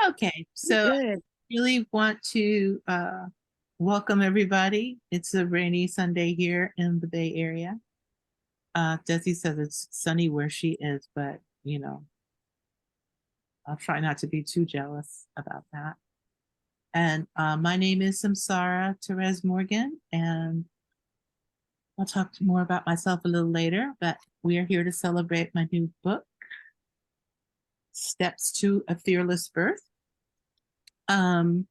Okay, so I Good. really want to welcome everybody. It's a rainy Sunday here in the Bay Area. Desi says it's sunny where she is, but I'll try not to be too jealous about that. And my name is Samsarah Therese Morgan, and I'll talk more about myself a little later, but we are here to celebrate my new book, Steps to a Fearless Birth. Um,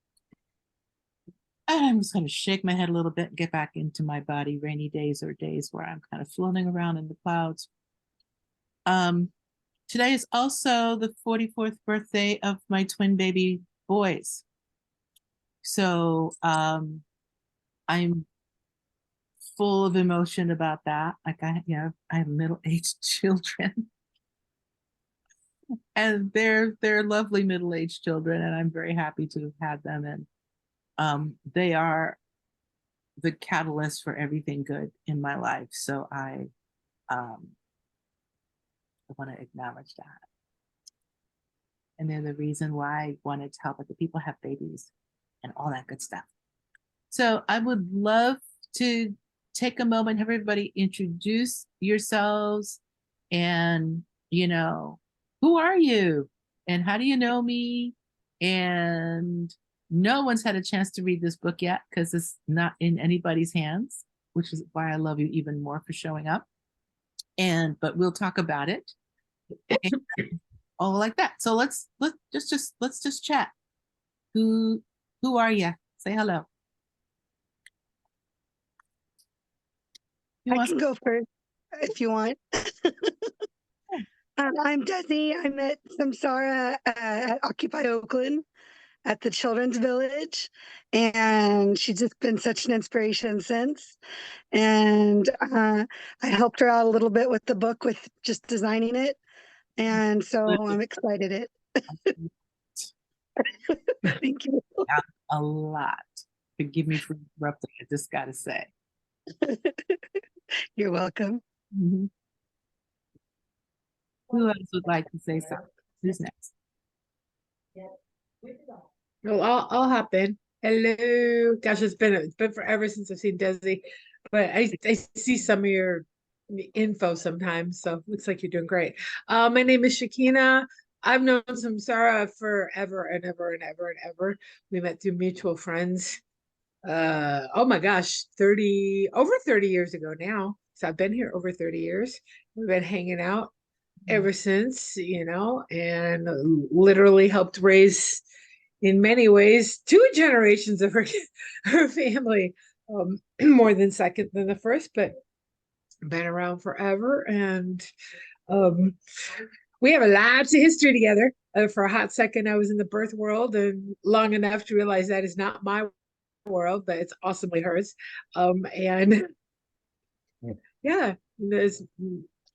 I'm just going to shake my head a little bit and get back into my body. Rainy days or days where I'm kind of floating around in the clouds. Um, Today is also the 44th birthday of my twin baby boys. So I'm full of emotion about that. Like I have middle-aged children, and they're lovely middle-aged children, and I'm very happy to have had them. And they are the catalyst for everything good in my life. So um, I want to acknowledge that. And they're the reason why I wanted to help other people have babies and all that good stuff. So I would love to take a moment, have everybody introduce yourselves and, who are you and how do you know me? And no one's had a chance to read this book yet because it's not in anybody's hands, which is why I love you even more for showing up. But we'll talk about it. And all like that. So let's just chat. Who who are you? Say hello. Who I wants can go first if you want. to? I'm Desi. I met Samsara at Occupy Oakland at the Children's Village, and she's just been such an inspiration since. And I helped her out a little bit with the book, with just designing it, and so I'm excited. Thank you. A lot. Forgive me for interrupting. I just got to say. You're welcome. Mhm. Who else would like to say something? Who's next? Oh, I'll hop in. Hello. Gosh, it's been forever since I've seen Desi, but I see some of your info sometimes, so looks like you're doing great. My name is Shakina. I've known Samsara forever and ever and ever and ever. We met through mutual friends. Oh my gosh, over 30 years ago now. So I've been here over 30 years. We've been hanging out ever since, and literally helped raise, in many ways, two generations of her family, more than second than the first, but been around forever. And um, we have a lots of history together. For a hot second, I was in the birth world, and long enough to realize that is not my world, but it's awesomely hers. And yeah, there's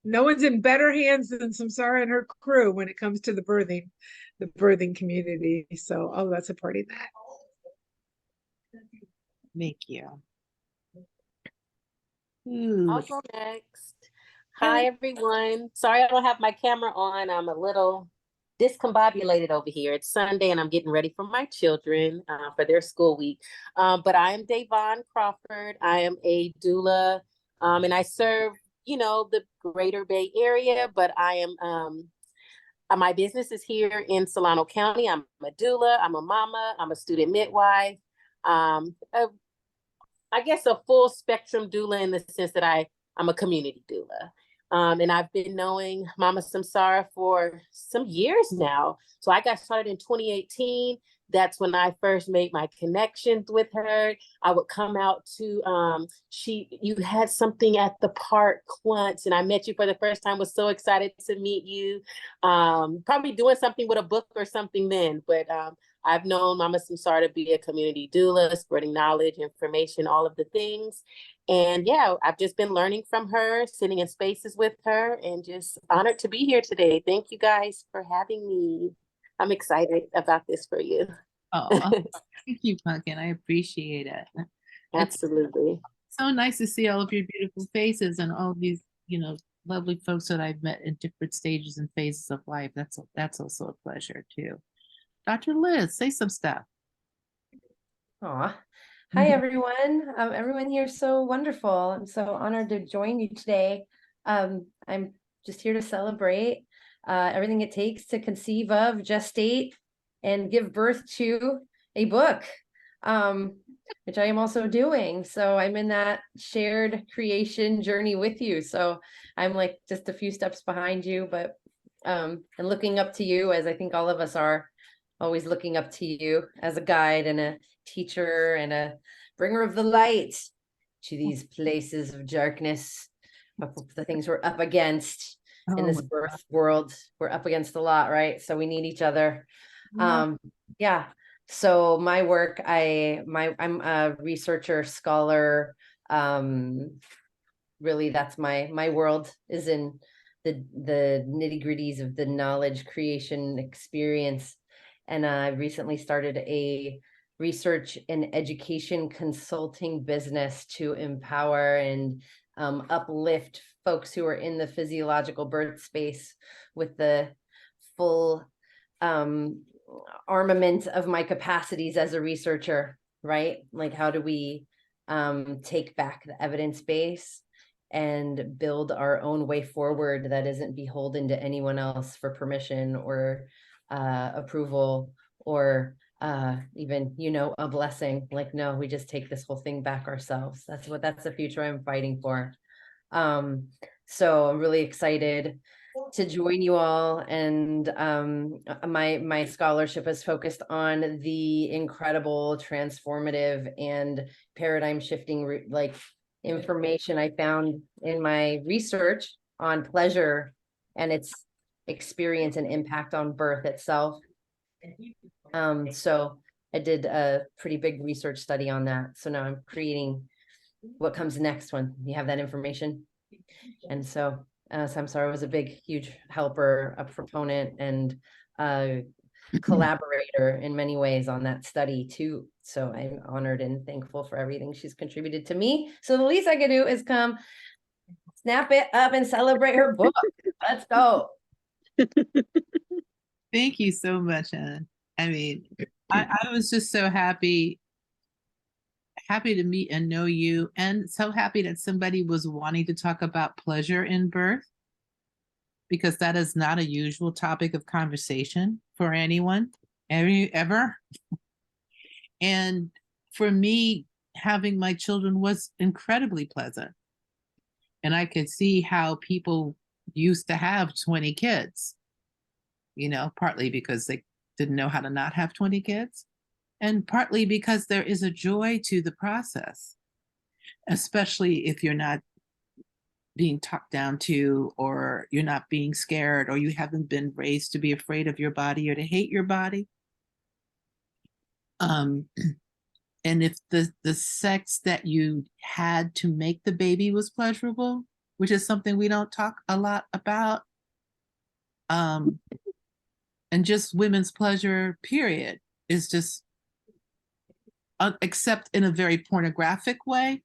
no one's in better hands than Samsara and her crew when it comes to the birthing community. So all that's supporting that. Thank you. I'll go next. Hi, everyone. Sorry I don't have my camera on. I'm a little discombobulated over here. It's Sunday and I'm getting ready for my children for their school week. But I am Davon Crawford. I am a doula and I serve, the greater Bay Area, but I am my business is here in Solano County. I'm a doula, I'm a mama, I'm a student midwife. I guess a full spectrum doula in the sense that I'm a community doula. And I've been knowing Mama Samsara for some years now. So I got started in 2018. That's when I first made my connections with her. I would come out to you had something at the park once, and I met you for the first time. Was so excited to meet you. Probably doing something with a book or something then, but I've known Mama Samsara to be a community doula, spreading knowledge, information, all of the things. And yeah, I've just been learning from her, sitting in spaces with her, and just honored to be here today. Thank you guys for having me. I'm excited about this for you. Oh, thank you, Pumpkin. I appreciate it. It's Absolutely. so nice to see all of your beautiful faces and all of these, lovely folks that I've met in different stages and phases of life. That's also a pleasure too. Dr. Liz, say some stuff. Aw. Hi, everyone. Everyone here is so wonderful. I'm so honored to join you today. I'm just here to celebrate everything it takes to conceive of, gestate, and give birth to a book, which I am also doing. So I'm in that shared creation journey with you. So I'm like just a few steps behind you, but and looking up to you, as I think all of us are, always looking up to you as a guide and a teacher and a bringer of the light to these places of darkness, of the things we're up against in this birth world. We're up against a lot, right? So we need each other. Yeah. So my work, I'm a researcher, scholar. Really, that's my world, is in the nitty-gritties of the knowledge creation experience. And I recently started a research and education consulting business to empower and uplift folks who are in the physiological birth space with the full armament of my capacities as a researcher, right? Like, how do we take back the evidence base and build our own way forward that isn't beholden to anyone else for permission or approval or even, a blessing. Like, no, we just take this whole thing back ourselves. That's the future I'm fighting for. So I'm really excited to join you all. And my scholarship is focused on the incredible, transformative, and paradigm shifting information I found in my research on pleasure and its experience and impact on birth itself. So I did a pretty big research study on that. So now I'm creating what comes next when you have that information. And so Samsarah was a big, huge helper, a proponent, and a collaborator in many ways on that study too. So I'm honored and thankful for everything she's contributed to me. So the least I can do is come snap it up and celebrate her book. Let's go. Thank you so much, Anne. I mean, I was just so happy to meet and know you, and so happy that somebody was wanting to talk about pleasure in birth, because that is not a usual topic of conversation for anyone, ever. And for me, having my children was incredibly pleasant. And I could see how people used to have 20 kids, partly because they didn't know how to not have 20 kids, and partly because there is a joy to the process, especially if you're not being talked down to, or you're not being scared, or you haven't been raised to be afraid of your body or to hate your body. And if the sex that you had to make the baby was pleasurable, which is something we don't talk a lot about, and just women's pleasure, period, is just, except in a very pornographic way,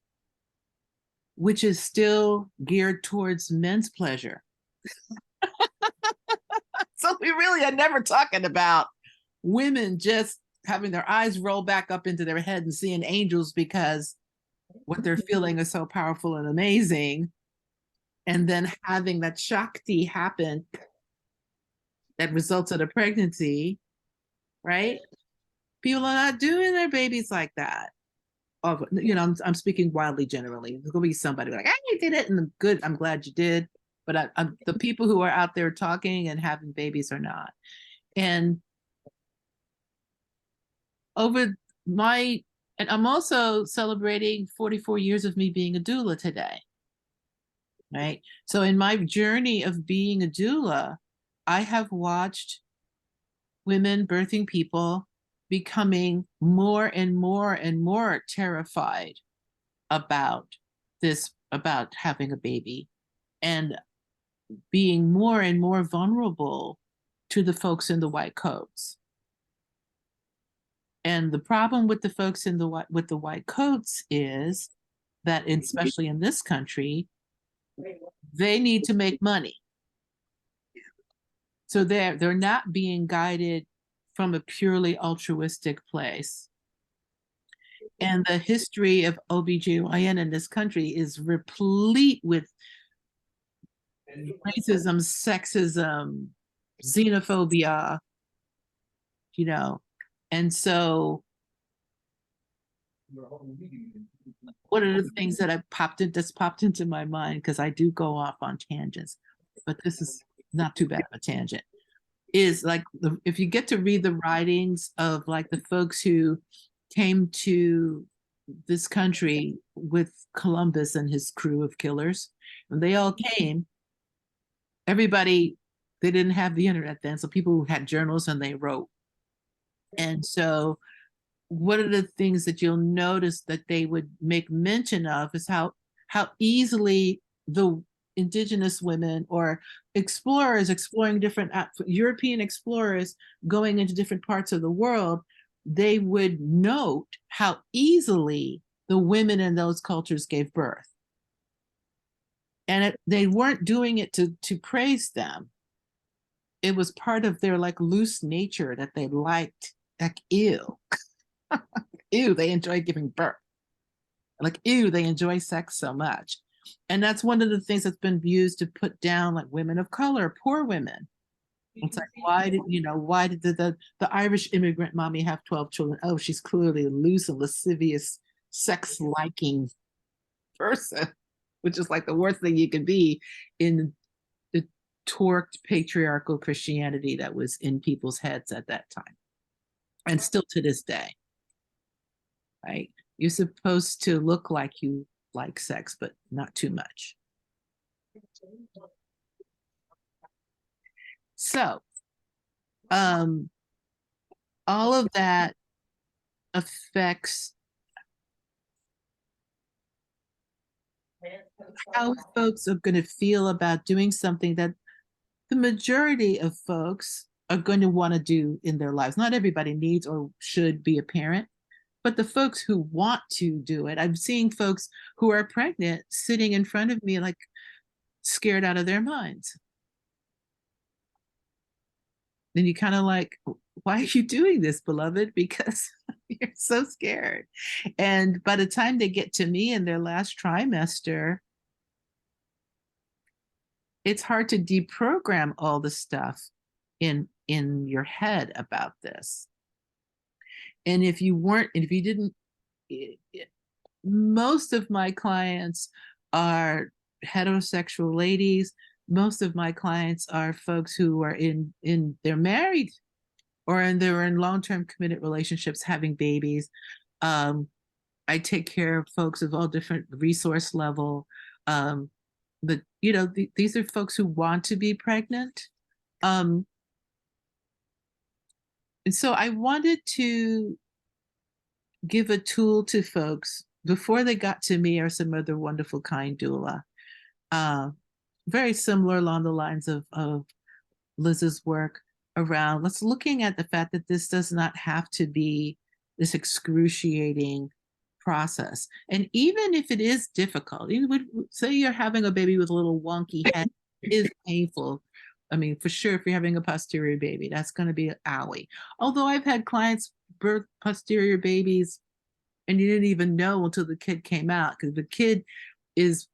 which is still geared towards men's pleasure. So we really are never talking about women just having their eyes roll back up into their head and seeing angels because what they're feeling is so powerful and amazing, and then having that Shakti happen that results in a pregnancy, right? People are not doing their babies like that. I'm speaking wildly generally. There's gonna be somebody like, I did it, and good, I'm glad you did. But the people who are out there talking and having babies are not. And and I'm also celebrating 44 years of me being a doula today, right? So in my journey of being a doula, I have watched women, birthing people, becoming more and more and more terrified about having a baby, and being more and more vulnerable to the folks in the white coats. And the problem with the folks in the white coats is that, especially in this country, they need to make money. So they're not being guided from a purely altruistic place. And the history of OBGYN in this country is replete with racism, sexism, xenophobia, you know. And so one of the things that that's popped into my mind, because I do go off on tangents, but this is not too bad of a tangent, is like if you get to read the writings of like the folks who came to this country with Columbus and his crew of killers, when they all came, everybody, they didn't have the internet then, so people had journals and they wrote. And so one of the things that you'll notice that they would make mention of is how easily the indigenous women or explorers exploring different European explorers going into different parts of the world, they would note how easily the women in those cultures gave birth. And they weren't doing it to praise them. It was part of their like loose nature that they liked. Like, ew. Ew, they enjoy giving birth. Like, ew, they enjoy sex so much. And that's one of the things that's been used to put down like women of color, poor women. It's like, why did the Irish immigrant mommy have 12 children? Oh, she's clearly a loose and lascivious, sex-liking person, which is like the worst thing you could be in the torqued patriarchal Christianity that was in people's heads at that time. And still to this day, right? You're supposed to look like you like sex, but not too much. So, all of that affects how folks are going to feel about doing something that the majority of folks are going to want to do in their lives. Not everybody needs or should be a parent, but the folks who want to do it. I'm seeing folks who are pregnant sitting in front of me like scared out of their minds. Then you kind of like, why are you doing this, beloved? Because you're so scared. And by the time they get to me in their last trimester, it's hard to deprogram all the stuff in your head about this. And if you didn't, most of my clients are heterosexual ladies. Most of my clients are folks who are they're married or they're in long-term committed relationships having babies. I take care of folks of all different resource level. But these are folks who want to be pregnant. And so I wanted to give a tool to folks before they got to me or some other wonderful kind doula. Very similar along the lines of Liz's work around looking at the fact that this does not have to be this excruciating process. And even if it is difficult, say you're having a baby with a little wonky head, it is painful. I mean, for sure, if you're having a posterior baby, that's going to be an owie. Although I've had clients birth posterior babies and you didn't even know until the kid came out, because the kid is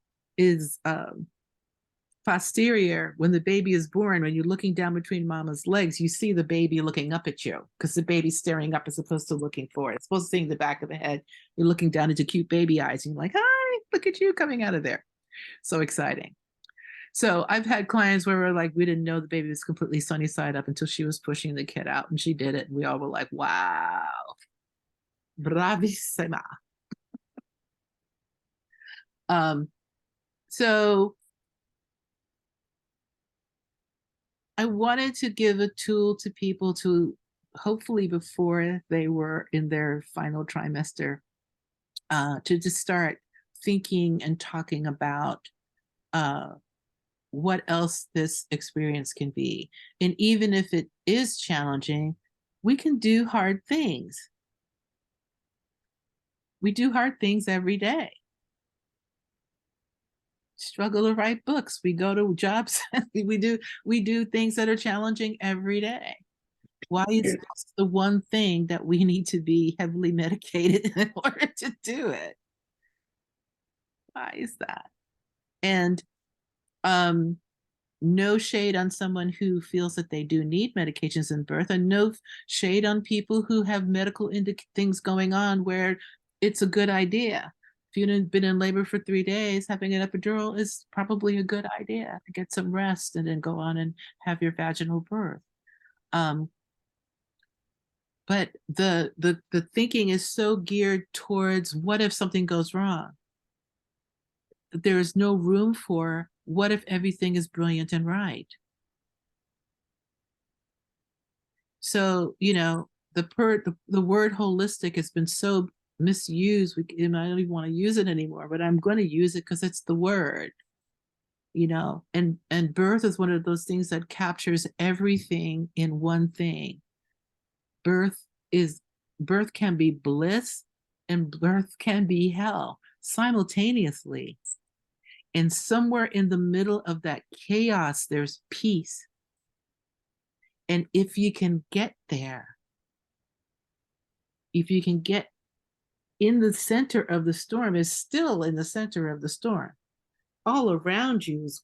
posterior when the baby is born. When you're looking down between mama's legs, you see the baby looking up at you because the baby's staring up as opposed to looking forward. It's supposed to see the back of the head. You're looking down into cute baby eyes and you're like, hi, look at you coming out of there. So exciting. So I've had clients where we're like, we didn't know the baby was completely sunny side up until she was pushing the kid out and she did it. And we all were like, wow, bravissima. So I wanted to give a tool to people to hopefully before they were in their final trimester, to just start thinking and talking about what else this experience can be. And even if it is challenging, we can do hard things. We do hard things every day. Struggle to write books. We go to jobs. we do things that are challenging every day. Why is this the one thing that we need to be heavily medicated in order to do it? Why is that? And no shade on someone who feels that they do need medications in birth, and no shade on people who have medical things going on where it's a good idea. If you've been in labor for 3 days, having an epidural is probably a good idea to get some rest and then go on and have your vaginal birth. But the thinking is so geared towards what if something goes wrong? There is no room for what if everything is brilliant and right. So, you know, the word holistic has been so misused. I don't even want to use it anymore, but I'm going to use it because it's the word, you know, and birth is one of those things that captures everything in one thing. Birth can be bliss and birth can be hell simultaneously. And somewhere in the middle of that chaos, there's peace. And if you can get there, if you can get in the center of the storm, is still in the center of the storm. All around you is,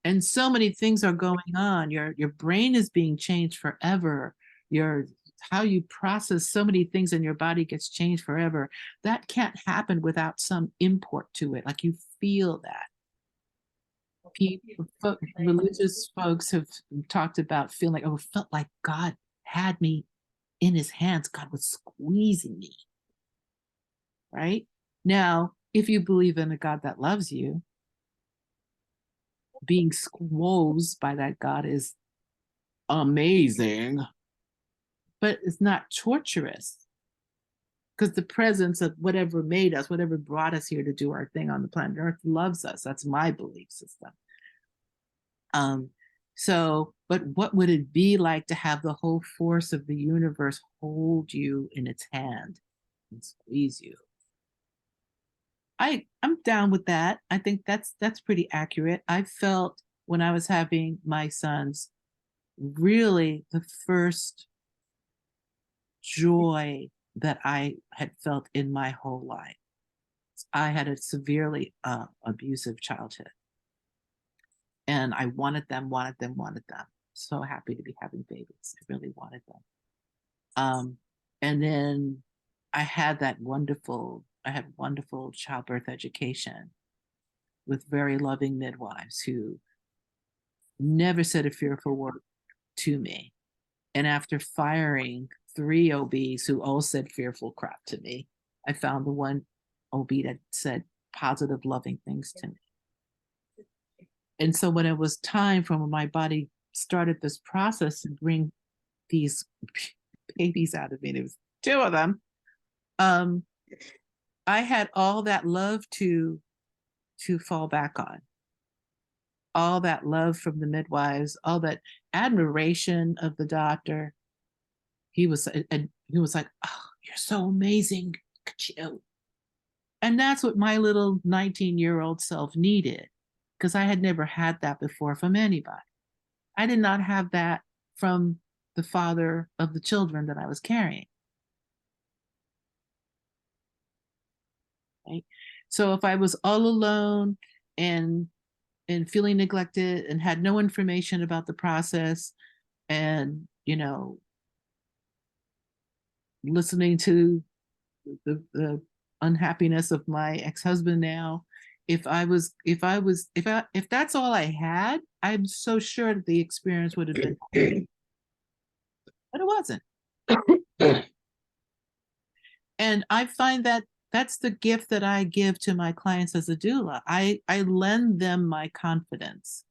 and so many things are going on. Your brain is being changed forever. How you process so many things in your body gets changed forever. That can't happen without some import to it. Like you feel that. Religious folks have talked about feeling like, oh, it felt like God had me in his hands. God was squeezing me. Right? Now, if you believe in a God that loves you, being squozed by that God is amazing, but it's not torturous. Because the presence of whatever made us, whatever brought us here to do our thing on the planet Earth loves us. That's my belief system. But what would it be like to have the whole force of the universe hold you in its hand and squeeze you? I'm down with that. I think that's pretty accurate. I felt when I was having my sons, really the first joy that I had felt in my whole life. I had a severely abusive childhood. And I wanted them. So happy to be having babies. I really wanted them. And then I had wonderful childbirth education with very loving midwives who never said a fearful word to me. And after firing 3 OBs who all said fearful crap to me, I found the one OB that said positive, loving things to me. And so when it was time for when my body started this process to bring these babies out of me, there was 2 of them, I had all that love to fall back on. All that love from the midwives, all that admiration of the doctor. He was like, oh, you're so amazing. And that's what my little 19-year-old self needed, because I had never had that before from anybody. I did not have that from the father of the children that I was carrying. Right? So if I was all alone and feeling neglected and had no information about the process, and listening to the unhappiness of my ex-husband now, if that's all I had, I'm so sure that the experience would have been but it wasn't. And I find that that's the gift that I give to my clients as a doula. I lend them my confidence.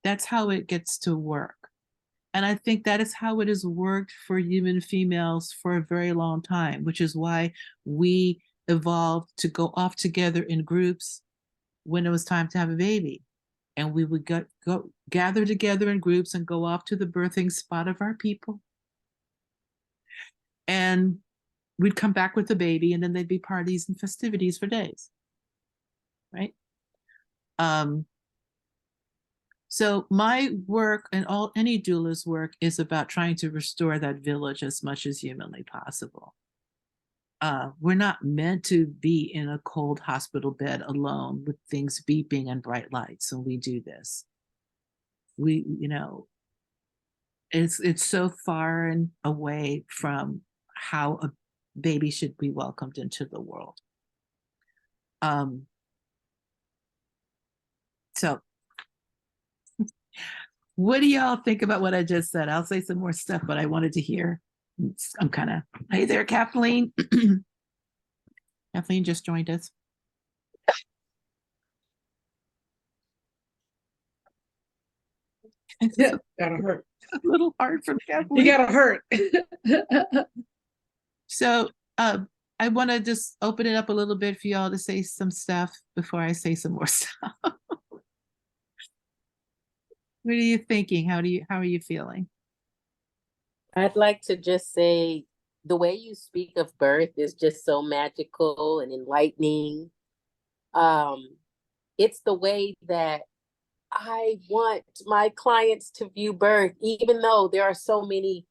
That's how it gets to work. And I think that is how it has worked for human females for a very long time, which is why we evolved to go off together in groups when it was time to have a baby. And we would go gather together in groups and go off to the birthing spot of our people. And we'd come back with the baby, and then there'd be parties and festivities for days. Right? So my work and any doula's work is about trying to restore that village as much as humanly possible. We're not meant to be in a cold hospital bed alone with things beeping and bright lights when we do this. We, it's so far and away from how a baby should be welcomed into the world. So what do y'all think about what I just said? I'll say some more stuff, but I wanted to hear. I'm kind of, hey there, Kathleen. Kathleen just joined us. Yeah, gotta hurt. A little hard for Kathleen. You gotta hurt. So I want to just open it up a little bit for y'all to say some stuff before I say some more stuff. What are you thinking? How are you feeling? I'd like to just say the way you speak of birth is just so magical and enlightening. It's the way that I want my clients to view birth, even though there are so many,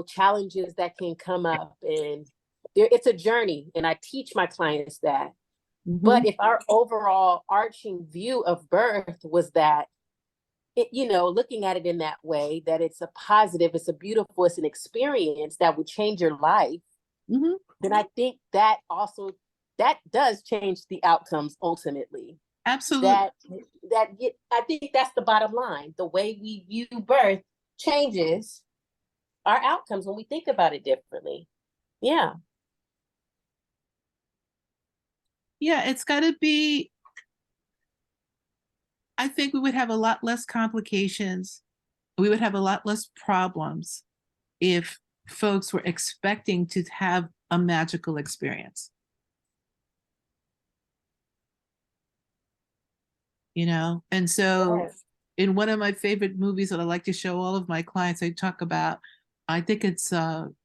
challenges that can come up, and it's a journey, and I teach my clients that. Mm-hmm. But if our overall arching view of birth was that, looking at it in that way, that it's a positive, it's a beautiful, it's an experience that would change your life, mm-hmm. then I think that does change the outcomes ultimately. Absolutely. I think that's the bottom line. The way we view birth changes our outcomes when we think about it differently. Yeah. Yeah, it's got to be. I think we would have a lot less complications. We would have a lot less problems if folks were expecting to have a magical experience. And so Yes. In one of my favorite movies that I like to show all of my clients, I talk about, I think it's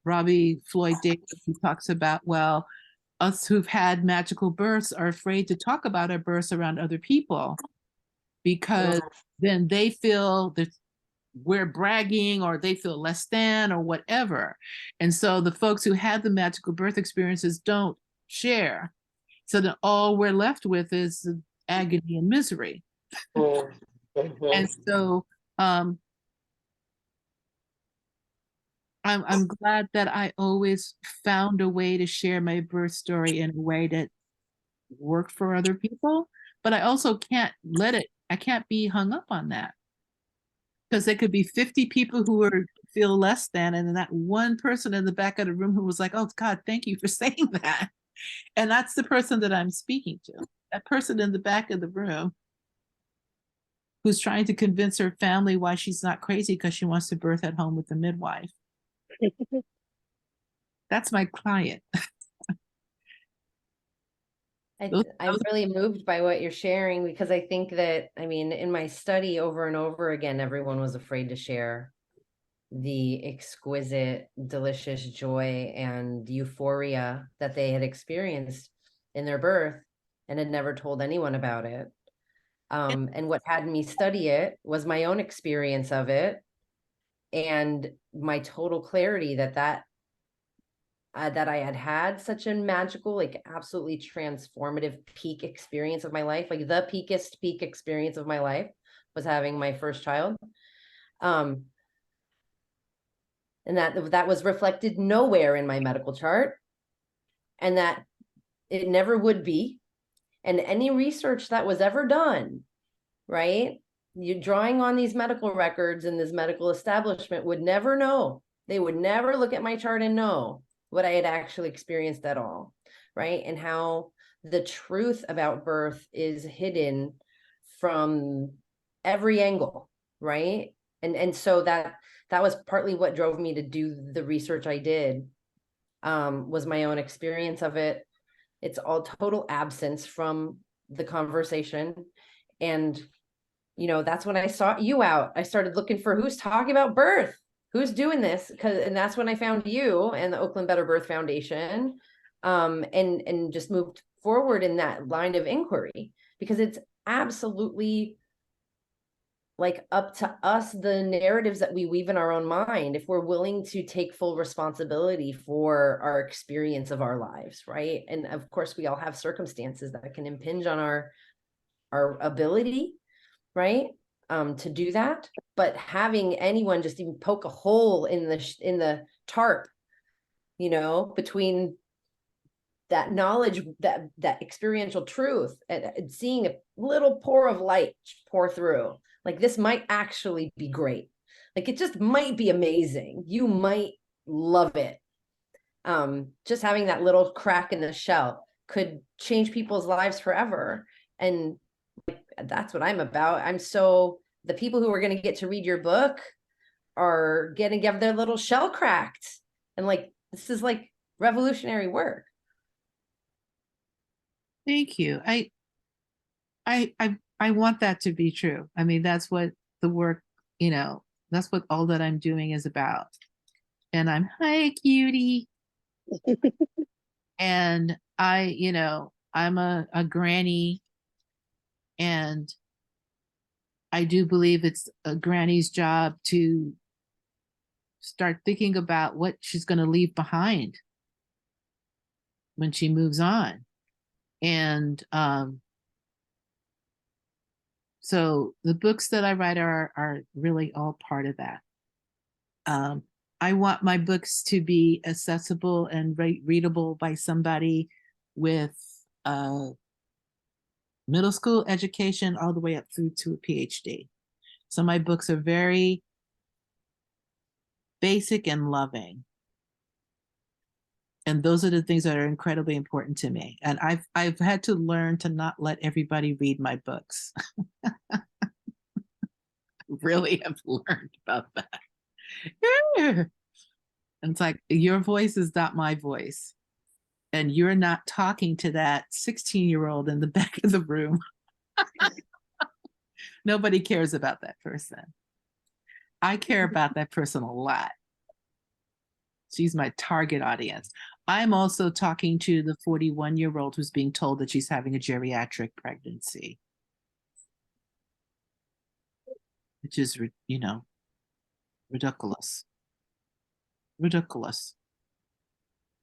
Robbie Floyd Davis, who talks about, well, us who've had magical births are afraid to talk about our births around other people because then they feel that we're bragging or they feel less than or whatever. And so the folks who had the magical birth experiences don't share. So then all we're left with is agony and misery. Mm-hmm. And so I'm glad that I always found a way to share my birth story in a way that worked for other people, but I also can't I can't be hung up on that, because there could be 50 people who feel less than, and then that one person in the back of the room who was like, oh God, thank you for saying that. And that's the person that I'm speaking to, that person in the back of the room who's trying to convince her family why she's not crazy because she wants to birth at home with the midwife. That's my client. I'm really moved by what you're sharing, because I think that, in my study over and over again, everyone was afraid to share the exquisite, delicious joy and euphoria that they had experienced in their birth and had never told anyone about it. And what had me study it was my own experience of it and my total clarity that I had such a magical, absolutely transformative peak experience of my life. Like the peakest peak experience of my life was having my first child. And that was reflected nowhere in my medical chart, and that it never would be. And any research that was ever done, right? You drawing on these medical records and this medical establishment would never know. They would never look at my chart and know what I had actually experienced at all, right? And how the truth about birth is hidden from every angle, right? And so that was partly what drove me to do the research I did, was my own experience of it. It's all total absence from the conversation. And, that's when I sought you out. I started looking for who's talking about birth, who's doing this, and that's when I found you and the Oakland Better Birth Foundation, and just moved forward in that line of inquiry, because it's absolutely like up to us the narratives that we weave in our own mind, if we're willing to take full responsibility for our experience of our lives, right? And of course, we all have circumstances that can impinge on our ability, right, to do that. But having anyone just even poke a hole in the tarp, you know, between that knowledge, that experiential truth, and seeing a little pour of light pour through, like this might actually be great, like it just might be amazing, you might love it. Just having that little crack in the shell could change people's lives forever. And that's what I'm about. The people who are going to get to read your book are going to get their little shell cracked, and like this is like revolutionary work. Thank you. I want that to be true. I mean, that's what the work, you know, that's what all that I'm doing is about. And I'm, hi, cutie. And you know, I'm a granny, and I do believe it's a granny's job to start thinking about what she's going to leave behind when she moves on. And so the books that I write are really all part of that. I want my books to be accessible and readable by somebody with middle school education all the way up through to a PhD. So my books are very basic and loving. And those are the things that are incredibly important to me. And I've had to learn to not let everybody read my books. Really have learned about that. And it's like, your voice is not my voice. And you're not talking to that 16-year-old in the back of the room. Nobody cares about that person. I care about that person a lot. She's my target audience. I'm also talking to the 41-year-old who's being told that she's having a geriatric pregnancy, which is, you know, ridiculous. Ridiculous.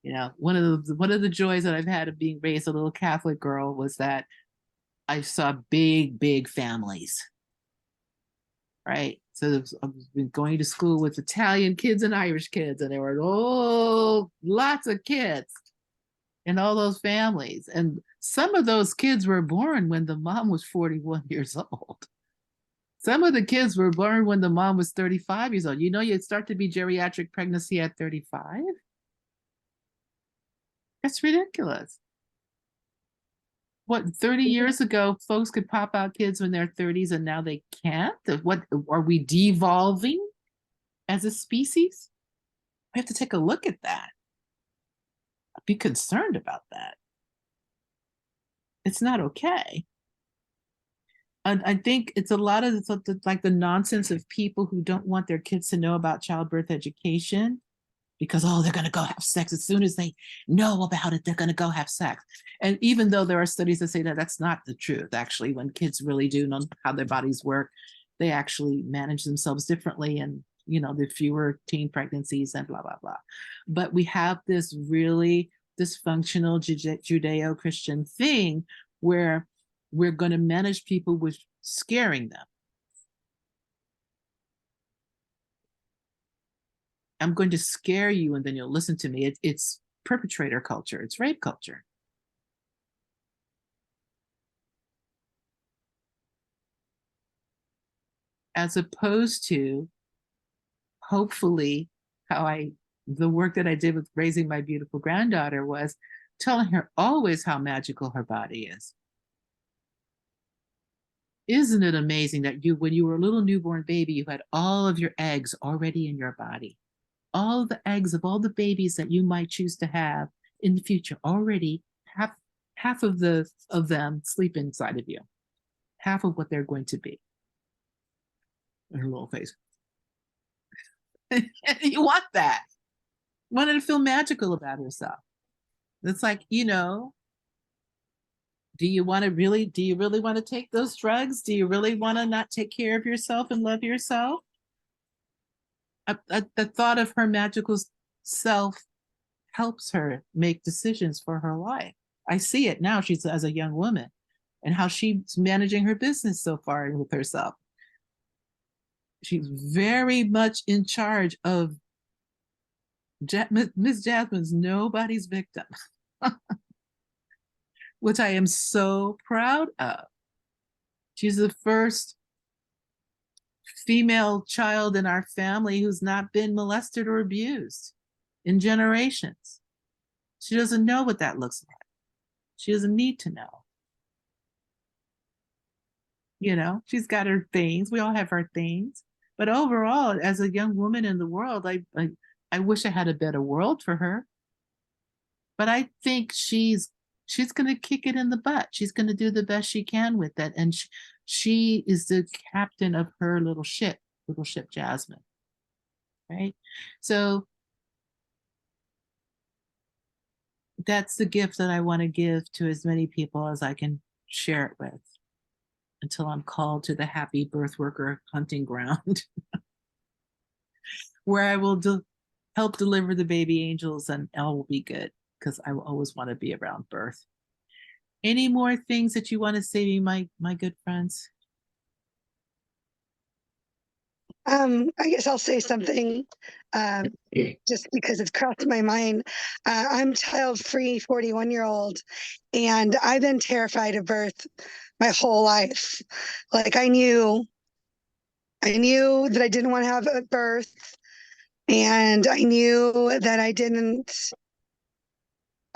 You know, one of the joys that I've had of being raised a little Catholic girl was that I saw big families. Right. So I've been going to school with Italian kids and Irish kids, and there were lots of kids in all those families. And some of those kids were born when the mom was 41 years old. Some of the kids were born when the mom was 35 years old. You know, you'd start to be geriatric pregnancy at 35. That's ridiculous. What, 30 years ago, folks could pop out kids when they're 30s, and now they can't? What, are we devolving as a species? We have to take a look at that. Be concerned about that. It's not okay. And I think it's a lot of like the nonsense of people who don't want their kids to know about childbirth education, because, oh, they're going to go have sex. As soon as they know about it, they're going to go have sex. And even though there are studies that say that that's not the truth, actually, when kids really do know how their bodies work, they actually manage themselves differently, and, you know, the fewer teen pregnancies and blah, blah, blah. But we have this really dysfunctional Judeo-Christian thing where we're going to manage people with scaring them. I'm going to scare you and then you'll listen to me. It's perpetrator culture. It's rape culture. As opposed to, hopefully, the work that I did with raising my beautiful granddaughter was telling her always how magical her body is. Isn't it amazing that when you were a little newborn baby, you had all of your eggs already in your body? All the eggs of all the babies that you might choose to have in the future already, half of them sleep inside of you. Half of what they're going to be. Her little face. You want that. Want her to feel magical about herself. It's like, you know, do you really want to take those drugs? Do you really want to not take care of yourself and love yourself? The thought of her magical self helps her make decisions for her life. I see it now. She's as a young woman and how she's managing her business so far with herself. She's very much in charge of Miss Jasmine's nobody's victim, which I am so proud of. She's the first female child in our family who's not been molested or abused in generations. She doesn't know what that looks like. She doesn't need to know. You know, she's got her things. We all have our things. But overall, as a young woman in the world, I wish I had a better world for her. But I think she's going to kick it in the butt. She's going to do the best she can with it. And she is the captain of her little ship Jasmine. Right? So that's the gift that I want to give to as many people as I can share it with until I'm called to the happy birth worker hunting ground where I will help deliver the baby angels and all will be good because I will always want to be around birth. Any more things that you want to say to me, my good friends? I guess I'll say something just because it's crossed my mind. I'm child-free 41-year-old, and I've been terrified of birth my whole life. Like I knew that I didn't want to have a birth, and I knew that I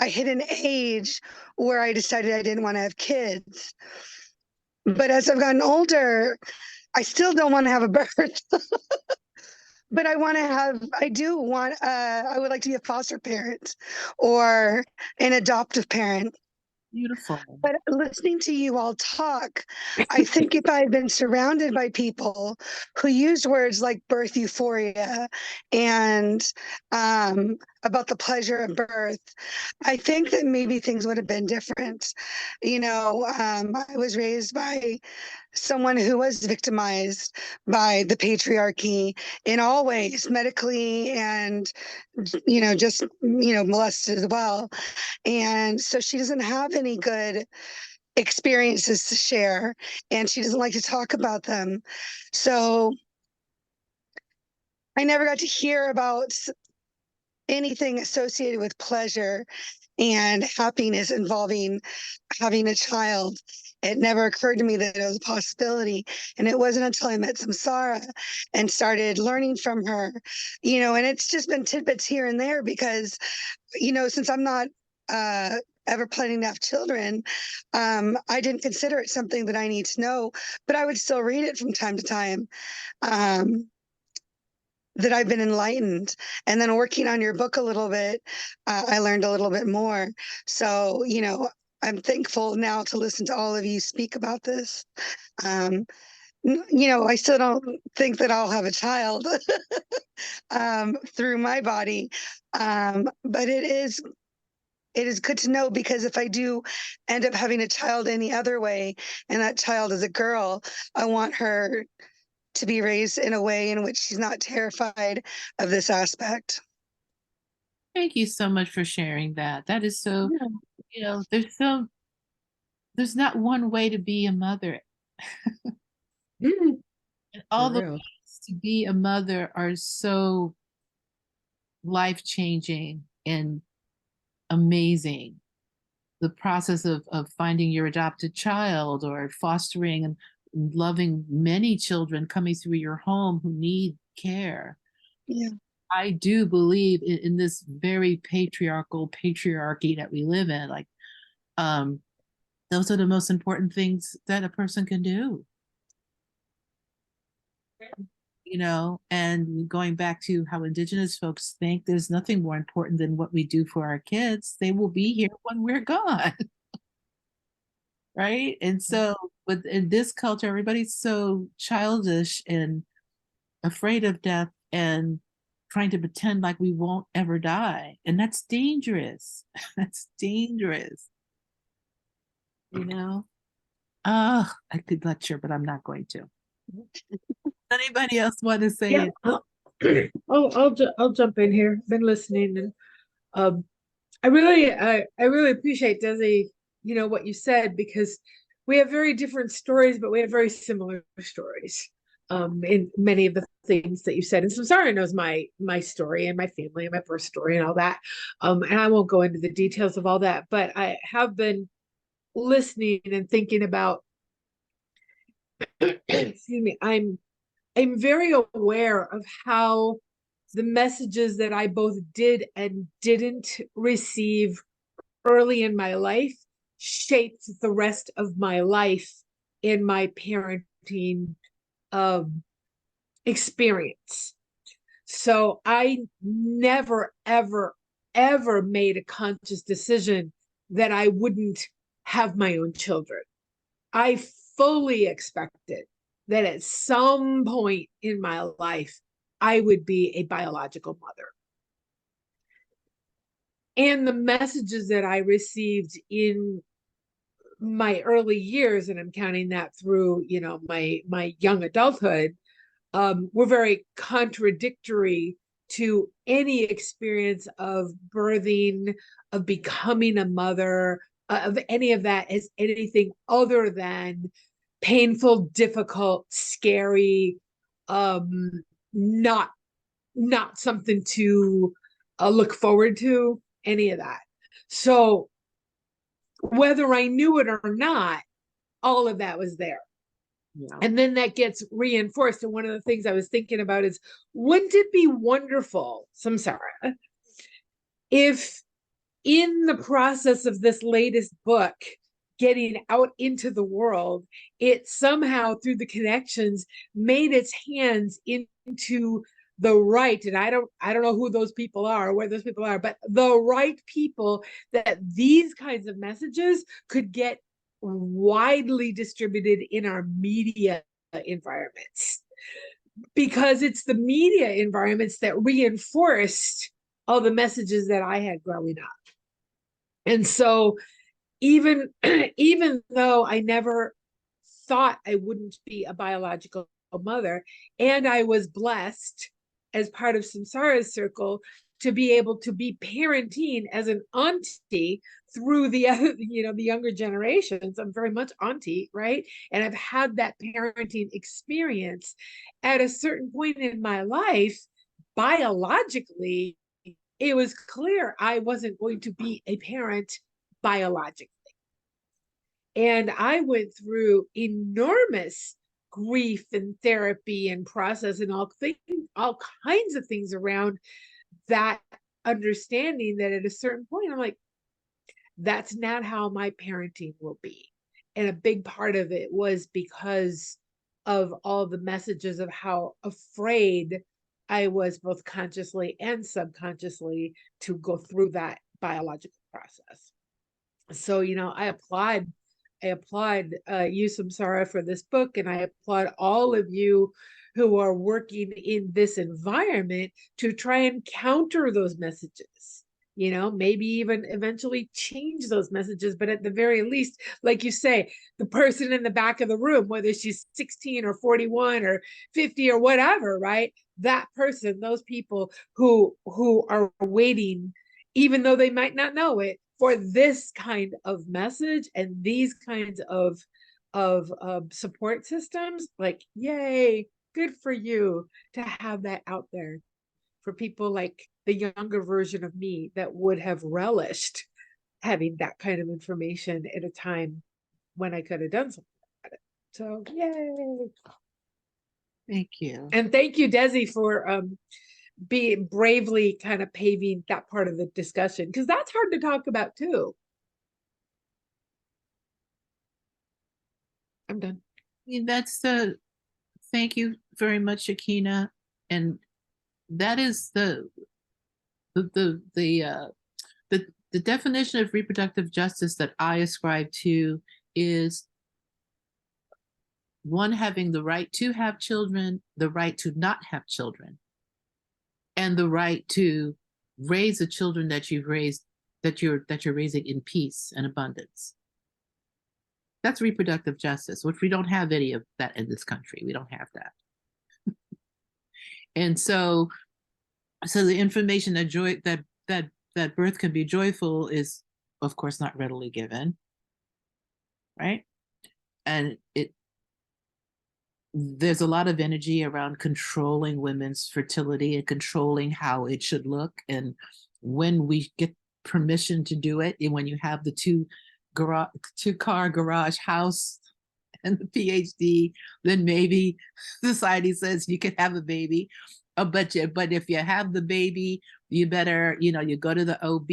hit an age where I decided I didn't want to have kids. But as I've gotten older, I still don't want to have a birth. But I would like to be a foster parent or an adoptive parent. Beautiful. But listening to you all talk, I think if I had been surrounded by people who used words like birth euphoria and about the pleasure of birth, I think that maybe things would have been different. I was raised by someone who was victimized by the patriarchy in all ways, medically and, molested as well. And so she doesn't have any good experiences to share, and she doesn't like to talk about them. So I never got to hear about anything associated with pleasure and happiness involving having a child. It never occurred to me that it was a possibility. And it wasn't until I met Samsarah and started learning from her, and it's just been tidbits here and there because, since I'm not ever planning to have children, I didn't consider it something that I need to know, but I would still read it from time to time. That I've been enlightened. And then working on your book a little bit, I learned a little bit more. So, I'm thankful now to listen to all of you speak about this. I still don't think that I'll have a child through my body. But it is good to know, because if I do end up having a child any other way, and that child is a girl, I want her to be raised in a way in which she's not terrified of this aspect. Thank you so much for sharing that. That is so, there's not one way to be a mother. And all the ways to be a mother are so life-changing and amazing. The process of finding your adopted child or fostering and loving many children coming through your home who need care. Yeah. I do believe in this very patriarchy that we live in. Like, those are the most important things that a person can do. And going back to how Indigenous folks think, there's nothing more important than what we do for our kids. They will be here when we're gone. Right? And so in this culture, everybody's so childish and afraid of death and trying to pretend like we won't ever die. And that's dangerous. That's dangerous. You know? Oh, I could lecture, but I'm not going to. Anybody else want to say Yeah, it? I'll jump in here. Been listening, and I really appreciate, Desi, what you said, because we have very different stories, but we have very similar stories in many of the things that you said. And Samsarah knows my story and my family and my birth story and all that. And I won't go into the details of all that, but I have been listening and thinking about, excuse me, I'm very aware of how the messages that I both did and didn't receive early in my life shaped the rest of my life in my parenting experience. So I never, ever, ever made a conscious decision that I wouldn't have my own children. I fully expected that at some point in my life, I would be a biological mother. And the messages that I received in my early years, and I'm counting that through, my young adulthood, were very contradictory to any experience of birthing, of becoming a mother, of any of that as anything other than painful, difficult, scary, not something to look forward to, any of that. So whether I knew it or not, all of that was there. Yeah. And then that gets reinforced. And one of the things I was thinking about is, wouldn't it be wonderful, Samsarah, if in the process of this latest book getting out into the world, it somehow, through the connections, made its hands into the right, and I don't know who those people are, where those people are, but the right people, that these kinds of messages could get widely distributed in our media environments, because it's the media environments that reinforced all the messages that I had growing up. And so even though I never thought I wouldn't be a biological mother, and I was blessed as part of Samsarah's circle to be able to be parenting as an auntie through the the younger generations. I'm very much auntie, right? And I've had that parenting experience. At a certain point in my life, biologically, it was clear I wasn't going to be a parent biologically. And I went through enormous grief and therapy and process and all kinds of things around that understanding, that at a certain point, I'm like, that's not how my parenting will be. And a big part of it was because of all the messages of how afraid I was, both consciously and subconsciously, to go through that biological process. So, I applaud you, Samsarah, for this book, and I applaud all of you who are working in this environment to try and counter those messages. Maybe even eventually change those messages, but at the very least, like you say, the person in the back of the room, whether she's 16 or 41 or 50 or whatever, right? That person, those people who are waiting, even though they might not know it, for this kind of message and these kinds of support systems, like, yay, good for you to have that out there for people like the younger version of me that would have relished having that kind of information at a time when I could have done something about it. So yay. Thank you. And thank you, Desi, for be bravely kind of paving that part of the discussion, because that's hard to talk about too. I'm done. Thank you very much, Akina. And that is the definition of reproductive justice that I ascribe to, is one having the right to have children, the right to not have children, and the right to raise the children that you've raised, that you're raising in peace and abundance. That's reproductive justice, which we don't have any of that in this country. We don't have that. And so the information that birth can be joyful is, of course, not readily given, right? And there's a lot of energy around controlling women's fertility and controlling how it should look. And when we get permission to do it, and when you have the two-car garage house and the PhD, then maybe society says you can have a baby. But if you have the baby, you better, you go to the OB,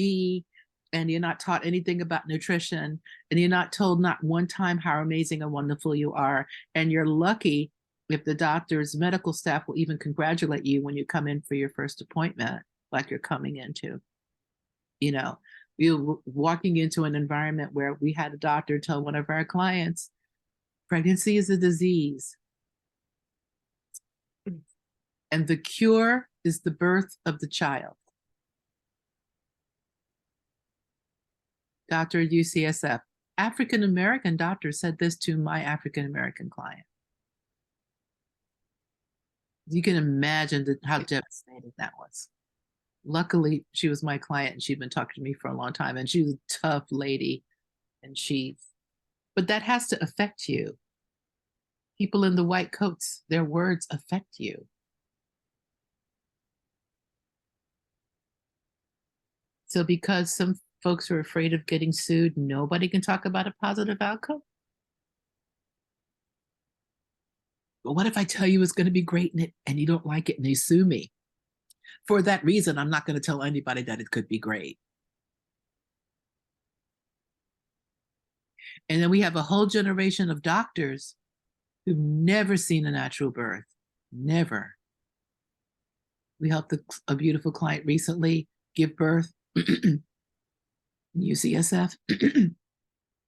and you're not taught anything about nutrition, and you're not told not one time how amazing and wonderful you are. And you're lucky if the doctor's medical staff will even congratulate you when you come in for your first appointment, like you're coming into. You're walking into an environment where we had a doctor tell one of our clients, pregnancy is a disease, and the cure is the birth of the child. Doctor at UCSF, African-American doctor said this to my African-American client. You can imagine how devastating that was. Luckily, she was my client and she'd been talking to me for a long time, and she was a tough lady. But that has to affect you. People in the white coats, their words affect you. So because some folks are afraid of getting sued, nobody can talk about a positive outcome. But what if I tell you it's going to be great and you don't like it and they sue me? For that reason, I'm not going to tell anybody that it could be great. And then we have a whole generation of doctors who've never seen a natural birth. Never. We helped a beautiful client recently give birth. UCSF.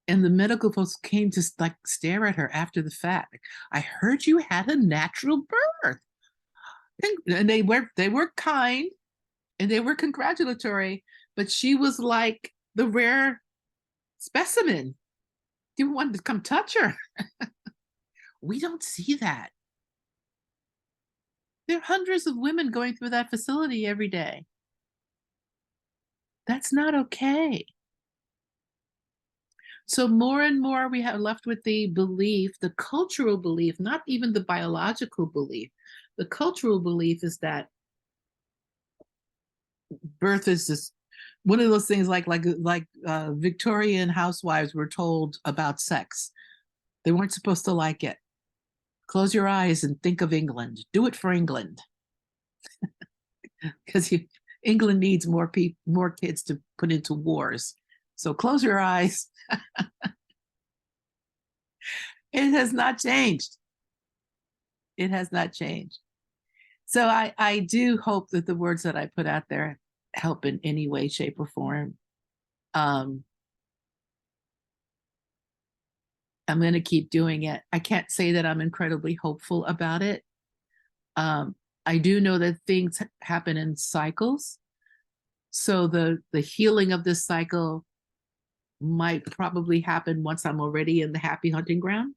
And the medical folks came to stare at her after the fact. I heard you had a natural birth. And they were kind and they were congratulatory, but she was like the rare specimen. You wanted to come touch her. We don't see that. There are hundreds of women going through that facility every day. That's not okay. So more and more we have left with the belief, the cultural belief, not even the biological belief. The cultural belief is that birth is just one of those things like Victorian housewives were told about sex. They weren't supposed to like it. Close your eyes and think of England. Do it for England. Because England needs more kids to put into wars. So close your eyes. It has not changed. It has not changed. So I do hope that the words that I put out there help in any way, shape, or form. I'm going to keep doing it. I can't say that I'm incredibly hopeful about it. I do know that things happen in cycles. So the healing of this cycle might probably happen once I'm already in the happy hunting ground,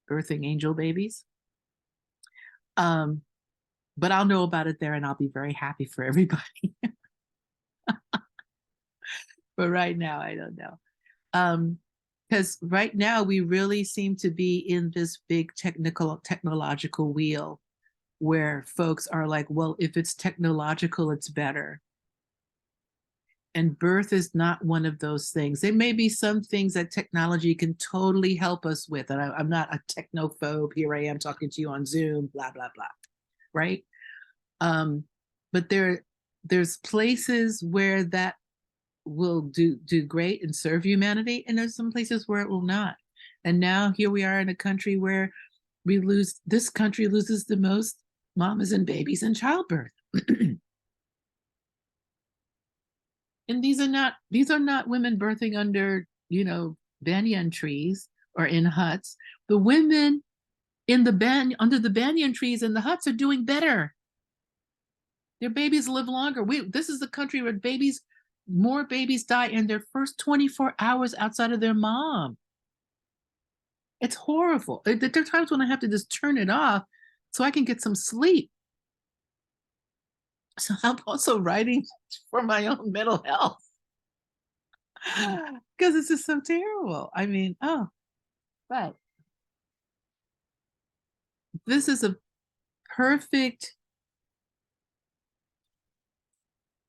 birthing angel babies. But I'll know about it there and I'll be very happy for everybody. But right now, I don't know. Because right now we really seem to be in this big technological wheel where folks are like, well, if it's technological, it's better. And birth is not one of those things. There may be some things that technology can totally help us with. And I'm not a technophobe. Here I am talking to you on Zoom, blah, blah, blah. Right? But there's places where that will do great and serve humanity. And there's some places where it will not. And now here we are in a country where this country loses the most mamas and babies in childbirth. And these are not women birthing under, banyan trees or in huts. The women under the banyan trees and the huts are doing better. Their babies live longer. This is the country where babies more babies die in their first 24 hours outside of their mom. It's horrible. There are times when I have to just turn it off so I can get some sleep. So I'm also writing for my own mental health because it's just so terrible. I mean, but this is a perfect.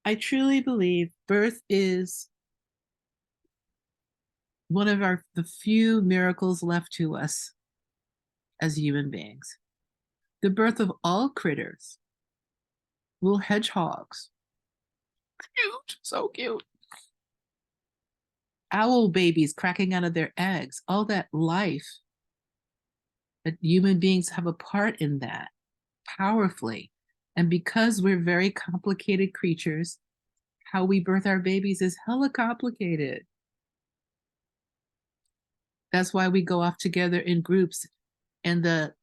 I truly believe birth is one of the few miracles left to us as human beings. The birth of all critters, little hedgehogs, cute, so cute. Owl babies cracking out of their eggs, all that life that human beings have a part in that powerfully. And because we're very complicated creatures, how we birth our babies is hella complicated. That's why we go off together in groups. And the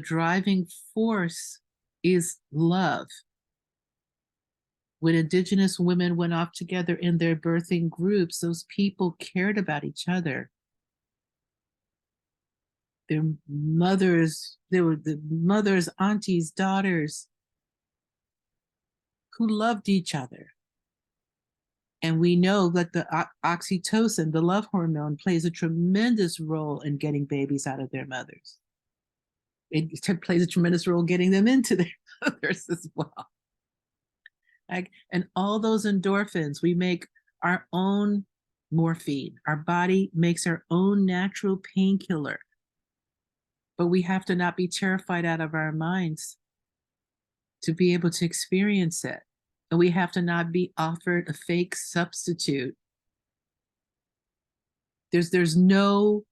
driving force is love. When Indigenous women went off together in their birthing groups, those people cared about each other. Their mothers, they were the mothers, aunties, daughters who loved each other. And we know that the oxytocin, the love hormone, plays a tremendous role in getting babies out of their mothers. It plays a tremendous role getting them into their mothers as well. And all those endorphins, we make our own morphine. Our body makes our own natural painkiller. But we have to not be terrified out of our minds to be able to experience it. And we have to not be offered a fake substitute. There's no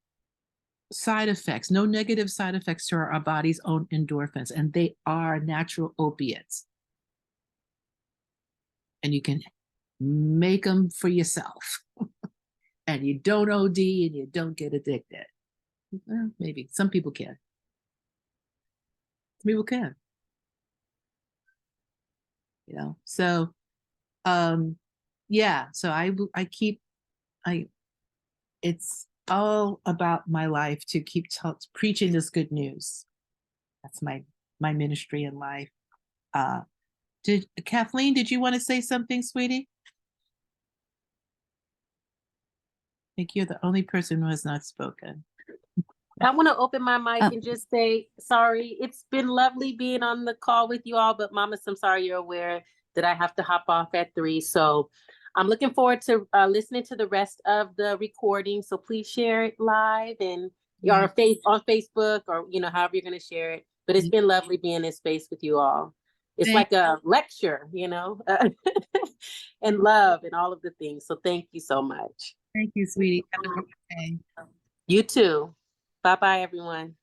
side effects, no negative side effects to our body's own endorphins, and they are natural opiates. And you can make them for yourself. And you don't OD and you don't get addicted. Well, maybe some people can. Some people can. You know, so yeah, so it's all about my life to keep preaching this good news. That's my ministry in life. Kathleen, did you want to say something, sweetie? I think you're the only person who has not spoken. I want to open my mic and just say, sorry, it's been lovely being on the call with you all, but Mama, I'm sorry you're aware that I have to hop off at 3. So I'm looking forward to listening to the rest of the recording. So please share it live and on Facebook or, however you're going to share it. But it's been lovely being in space with you all. It's like a lecture, and love and all of the things. So thank you so much. Thank you, sweetie. Have a great day. You too. Bye-bye, everyone.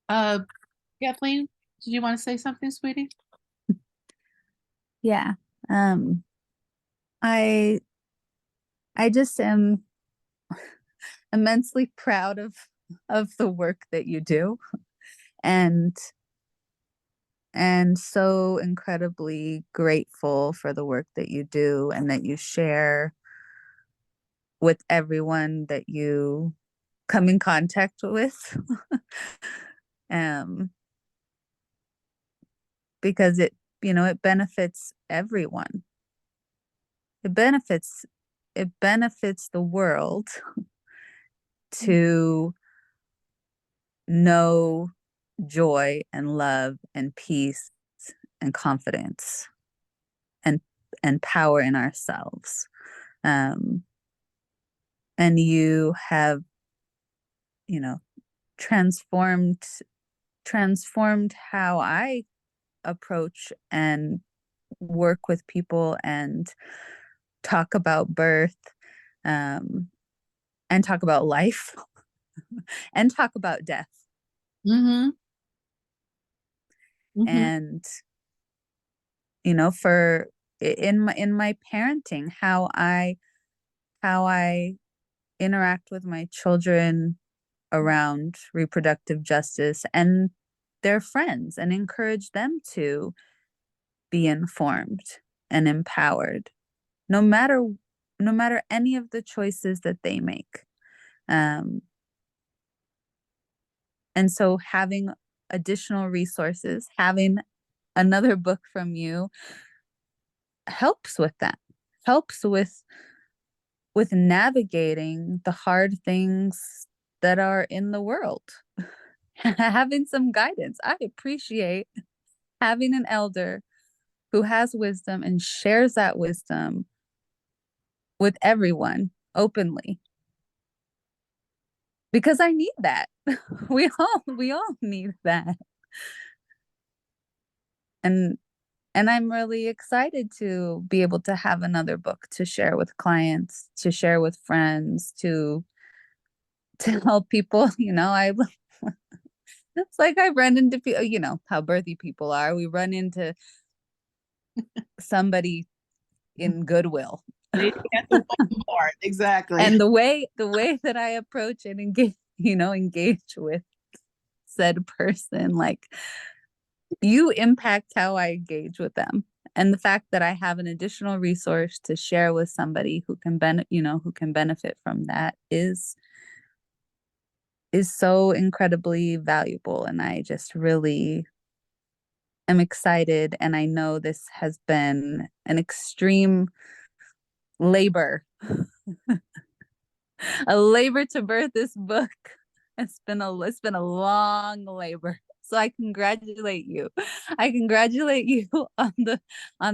Kathleen, did you want to say something, sweetie? Yeah. I just am immensely proud of the work that you do, and so incredibly grateful for the work that you do and that you share with everyone that you come in contact with. Because it benefits everyone. It benefits the world to know joy and love and peace and confidence and power in ourselves. And you have, transformed how I approach and work with people and talk about birth, and talk about life and talk about death. Mm-hmm. Mm-hmm. And for in my parenting, how I interact with my children around reproductive justice and their friends, and encourage them to be informed and empowered no matter any of the choices that they make. And so having additional resources, having another book from you helps with that, helps with navigating the hard things that are in the world. Having some guidance. I appreciate having an elder who has wisdom and shares that wisdom with everyone openly, because I need that. we all need that. And I'm really excited to be able to have another book to share with clients, to share with friends, to help people. It's like I run into people, how birthy people are. We run into somebody in Goodwill. Lady at the Walmart, exactly. And the way that I approach and engage with said person, like, you impact how I engage with them. And the fact that I have an additional resource to share with somebody who can benefit from that is so incredibly valuable. And I just really am excited. And I know this has been an extreme labor, a labor to birth this book. It's been a long labor. So I congratulate you. I congratulate you on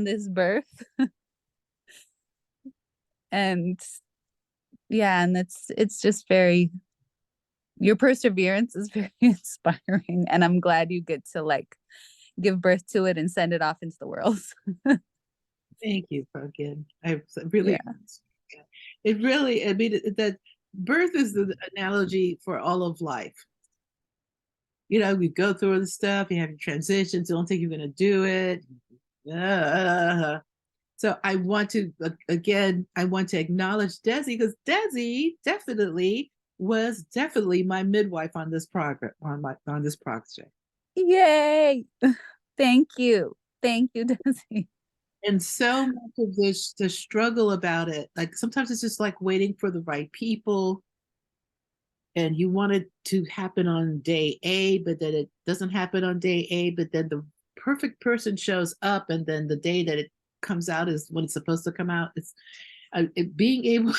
this birth. And yeah, and it's just your perseverance is very inspiring, and I'm glad you get to like give birth to it and send it off into the world. Thank you, again. I really, Yeah. it really, I mean, that birth is the analogy for all of life. We go through the stuff, you have your transitions, don't think you're going to do it. So I want to, again, I want to acknowledge Desi, because Desi was definitely my midwife on this project, on this project. Yay. Thank you, Desi. And so much of this, the struggle about it, like sometimes it's just like waiting for the right people, and you want it to happen on day A, but then it doesn't happen on day A, but then the perfect person shows up, and then the day that it comes out is when it's supposed to come out. It's being able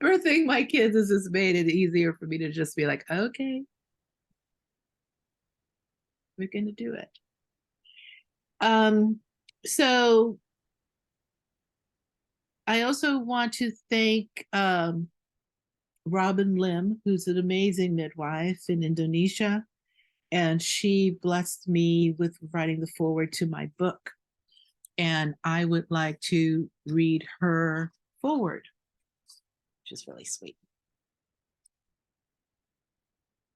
birthing my kids has just made it easier for me to just be like, okay, we're gonna do it. So I also want to thank Robin Lim, who's an amazing midwife in Indonesia, and she blessed me with writing the foreword to my book. And I would like to read her foreword, which is really sweet.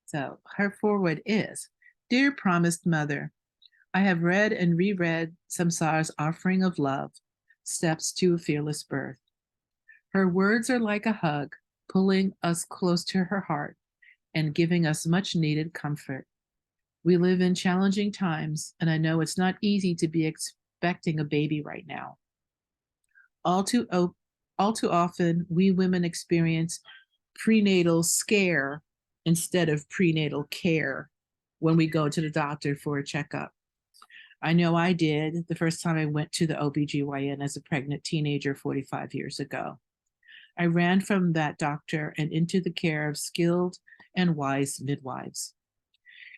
So her foreword is, Dear Promised Mother, I have read and reread Samsarah's offering of love, Steps to a Fearless Birth. Her words are like a hug, pulling us close to her heart and giving us much needed comfort. We live in challenging times, and I know it's not easy to be expecting a baby right now. All too often, we women experience prenatal scare instead of prenatal care when we go to the doctor for a checkup. I know I did the first time I went to the OBGYN as a pregnant teenager 45 years ago. I ran from that doctor and into the care of skilled and wise midwives.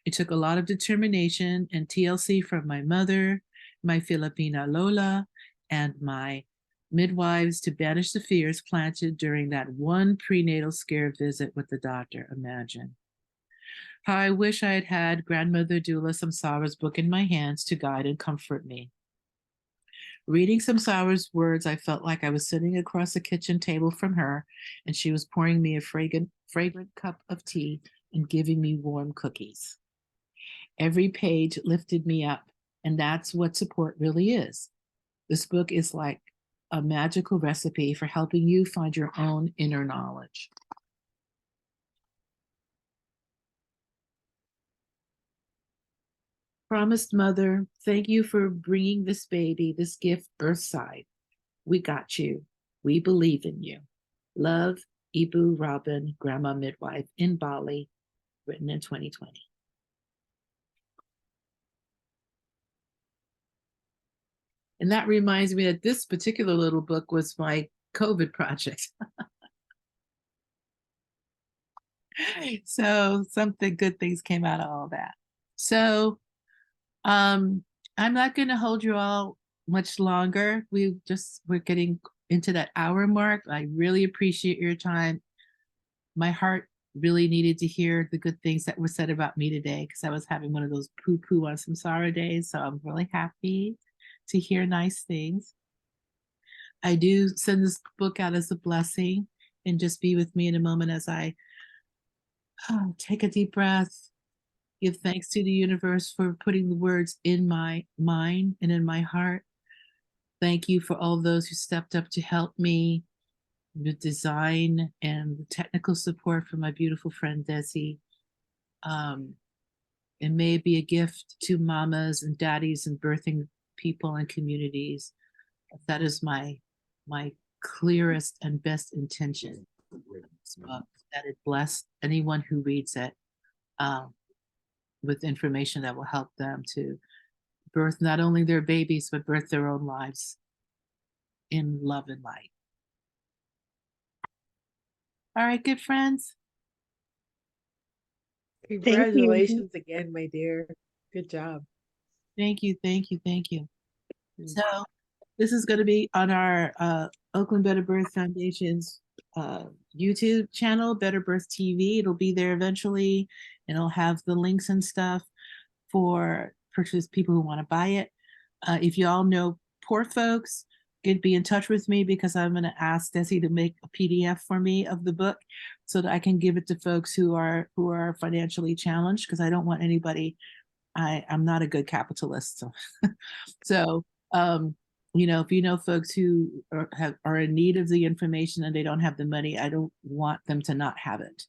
It took a lot of determination and TLC from my mother, my Filipina Lola, and my midwives to banish the fears planted during that one prenatal scare visit with the doctor. Imagine. How I wish I had had Grandmother Doula Samsarah's book in my hands to guide and comfort me. Reading Samsarah's words, I felt like I was sitting across the kitchen table from her, and she was pouring me a fragrant cup of tea and giving me warm cookies. Every page lifted me up, and that's what support really is. This book is like a magical recipe for helping you find your own inner knowledge. Promised Mother, thank you for bringing this baby, this gift, earthside. We got you. We believe in you. Love, Ibu Robin, Grandma Midwife in Bali, written in 2020. And that reminds me that this particular little book was my COVID project. So something good things came out of all that. So I'm not going to hold you all much longer. We're getting into that hour mark. I really appreciate your time. My heart really needed to hear the good things that were said about me today because I was having one of those poo-poo on Samsarah days. So I'm really happy to hear nice things. I do send this book out as a blessing, and just be with me in a moment as I take a deep breath, give thanks to the universe for putting the words in my mind and in my heart. Thank you for all those who stepped up to help me, the design and the technical support from my beautiful friend Desi. It may be a gift to mamas and daddies and birthing people and communities. That is my clearest and best intention. That it bless anyone who reads it with information that will help them to birth not only their babies, but birth their own lives in love and light. All right, good friends. Congratulations again, my dear. Good job. Thank you, thank you, thank you. So this is going to be on our Oakland Better Birth Foundation's YouTube channel, Better Birth TV. It'll be there eventually, and it'll have the links and stuff for purchase people who want to buy it. If you all know poor folks, be in touch with me because I'm going to ask Desi to make a PDF for me of the book so that I can give it to folks who are financially challenged, because I don't want anybody. I'm not a good capitalist, so if you know folks who are in need of the information and they don't have the money, I don't want them to not have it.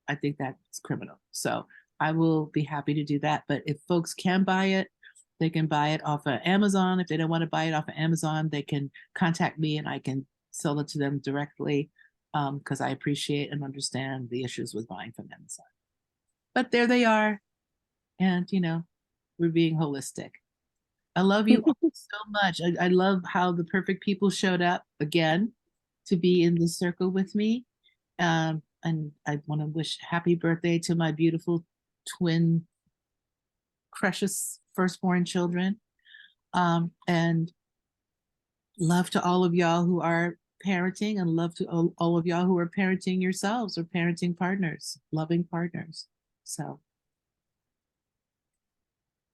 I think that's criminal. So I will be happy to do that. But if folks can buy it, they can buy it off of Amazon. If they don't want to buy it off of Amazon, they can contact me and I can sell it to them directly, because I appreciate and understand the issues with buying from Amazon. But there they are. And, we're being holistic. I love you all so much. I love how the perfect people showed up again to be in the circle with me. And I want to wish happy birthday to my beautiful twin, precious firstborn children. And love to all of y'all who are parenting, and love to all of y'all who are parenting yourselves or parenting partners, loving partners. So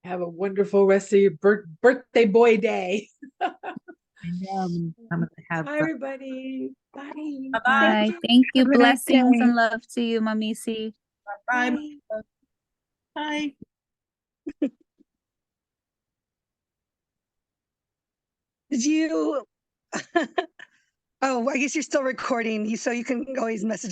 have a wonderful rest of your birthday boy day. I'm gonna have Bye, everybody. Bye. Bye. Thank you. Have a nice Blessings day. and love to you, Mammissi. Bye. Bye. Bye. Did you? Oh, I guess you're still recording, so you can always message me.